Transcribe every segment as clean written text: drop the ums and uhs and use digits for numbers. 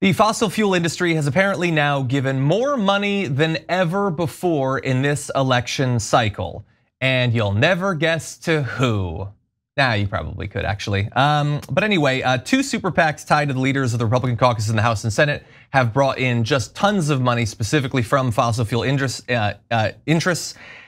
The fossil fuel industry has apparently now given more money than ever before in this election cycle. And you'll never guess to who. Nah, you probably could actually. But anyway, two super PACs tied to the leaders of the Republican caucus in the House and Senate have brought in just tons of money specifically from fossil fuel interests,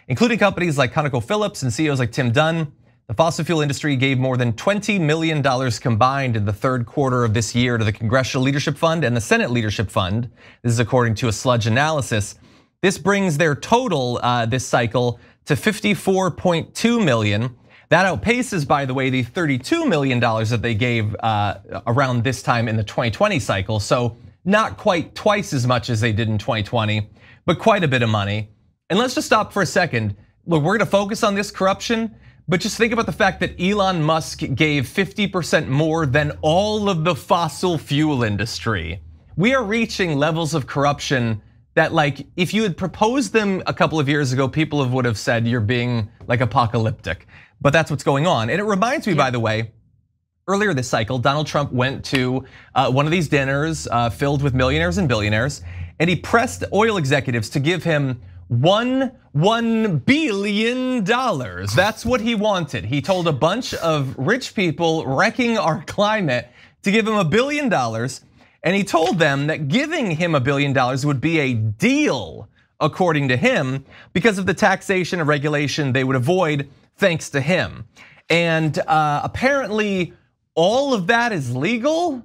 including companies like ConocoPhillips and CEOs like Tim Dunn. The fossil fuel industry gave more than $20 million combined in the third quarter of this year to the Congressional Leadership Fund and the Senate Leadership Fund. This is according to a Sludge analysis. This brings their total this cycle to $54.2 million. That outpaces, by the way, the $32 million that they gave around this time in the 2020 cycle. So not quite twice as much as they did in 2020, but quite a bit of money. And let's just stop for a second. Look, we're gonna focus on this corruption, but just think about the fact that Elon Musk gave 50% more than all of the fossil fuel industry. We are reaching levels of corruption that, like, if you had proposed them a couple of years ago, people would have said you're being like apocalyptic. But that's what's going on. And it reminds me, by the way, earlier this cycle, Donald Trump went to one of these dinners filled with millionaires and billionaires, and he pressed oil executives to give him $1 billion. That's what he wanted. He told a bunch of rich people wrecking our climate to give him $1 billion. And he told them that giving him $1 billion would be a deal, according to him, because of the taxation and regulation they would avoid thanks to him. And apparently all of that is legal.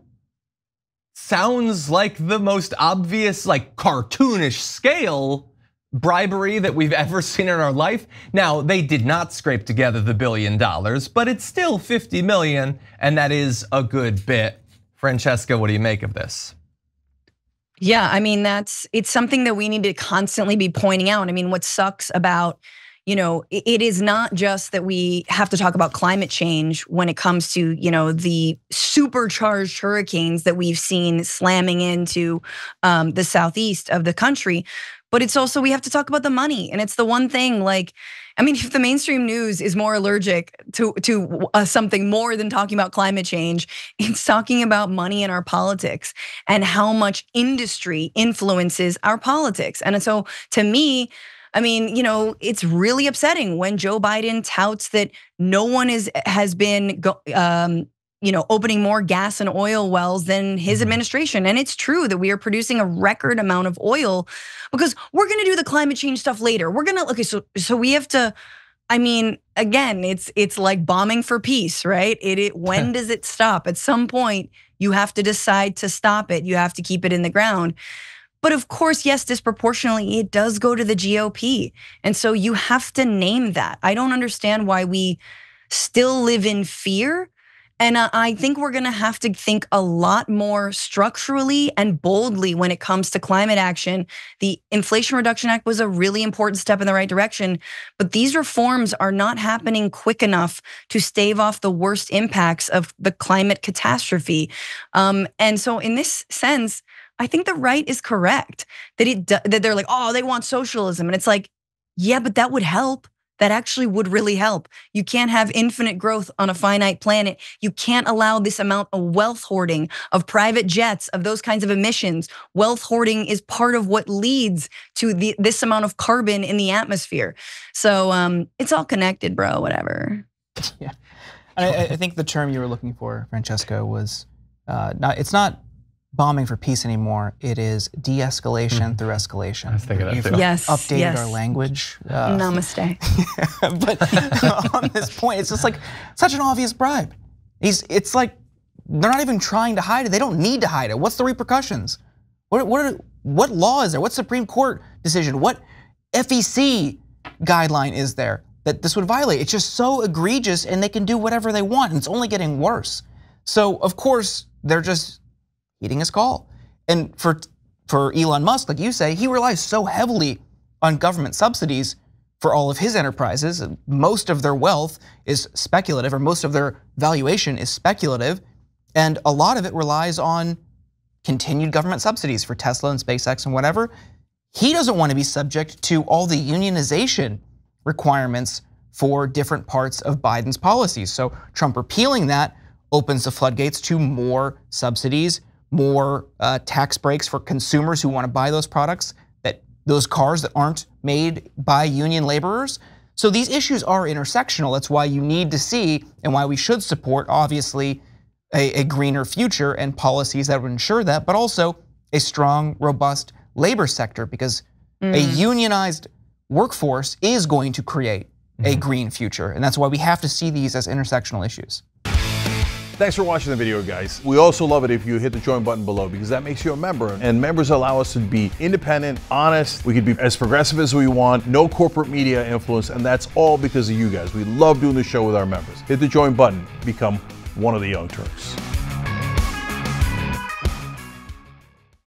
Sounds like the most obvious, like, cartoonish scale bribery that we've ever seen in our life. Now, they did not scrape together the $1 billion, but it's still 50 million, and that is a good bit. Francesca, what do you make of this? Yeah, I mean, it's something that we need to constantly be pointing out. I mean, what sucks about, it is not just that we have to talk about climate change when it comes to, the supercharged hurricanes that we've seen slamming into the southeast of the country, but it's also, we have to talk about the money. And it's the one thing, like, I mean, if the mainstream news is more allergic to something more than talking about climate change, it's talking about money in our politics and how much industry influences our politics. And so to me, I mean, it's really upsetting when Joe Biden touts that no one has been opening more gas and oil wells than his administration. And it's true that we are producing a record amount of oil because we're gonna do the climate change stuff later. We're gonna, okay, so we have to, I mean, again, it's like bombing for peace, right? When does it stop? At some point, you have to decide to stop it. You have to keep it in the ground. But of course, yes, disproportionately, it does go to the GOP. And so you have to name that. I don't understand why we still live in fear. And I think we're gonna have to think a lot more structurally and boldly when it comes to climate action. The Inflation Reduction Act was a really important step in the right direction, but these reforms are not happening quick enough to stave off the worst impacts of the climate catastrophe. And so in this sense, I think the right is correct that they're like, oh, they want socialism. And it's like, yeah, but that would help. That actually would really help. You can't have infinite growth on a finite planet. You can't allow this amount of wealth hoarding, of private jets, of those kinds of emissions. Wealth hoarding is part of what leads to this amount of carbon in the atmosphere. So it's all connected, bro, whatever. Yeah, I think the term you were looking for, Francesca, was it's not bombing for peace anymore. It is de-escalation through escalation. I was thinking that too. Yes, updated our language. Namaste. But on this point, it's just like such an obvious bribe. It's like they're not even trying to hide it. They don't need to hide it. What's the repercussions? What law is there? What Supreme Court decision? What FEC guideline is there that this would violate? It's just so egregious, and they can do whatever they want, and it's only getting worse. So of course they're just heeding his call. And for Elon Musk, like you say, he relies so heavily on government subsidies for all of his enterprises. Most of their wealth is speculative, or most of their valuation is speculative. And a lot of it relies on continued government subsidies for Tesla and SpaceX and whatever. He doesn't want to be subject to all the unionization requirements for different parts of Biden's policies. So Trump repealing that opens the floodgates to more subsidies, more tax breaks for consumers who want to buy those products, those cars that aren't made by union laborers. So these issues are intersectional. That's why you need to see, and why we should support, obviously, a greener future and policies that would ensure that, but also a strong, robust labor sector, because a unionized workforce is going to create a green future. And that's why we have to see these as intersectional issues. Thanks for watching the video, guys. We also love it if you hit the join button below, because that makes you a member, and members allow us to be independent, honest. We can be as progressive as we want, no corporate media influence, and that's all because of you guys. We love doing the show with our members. Hit the join button, become one of the Young Turks.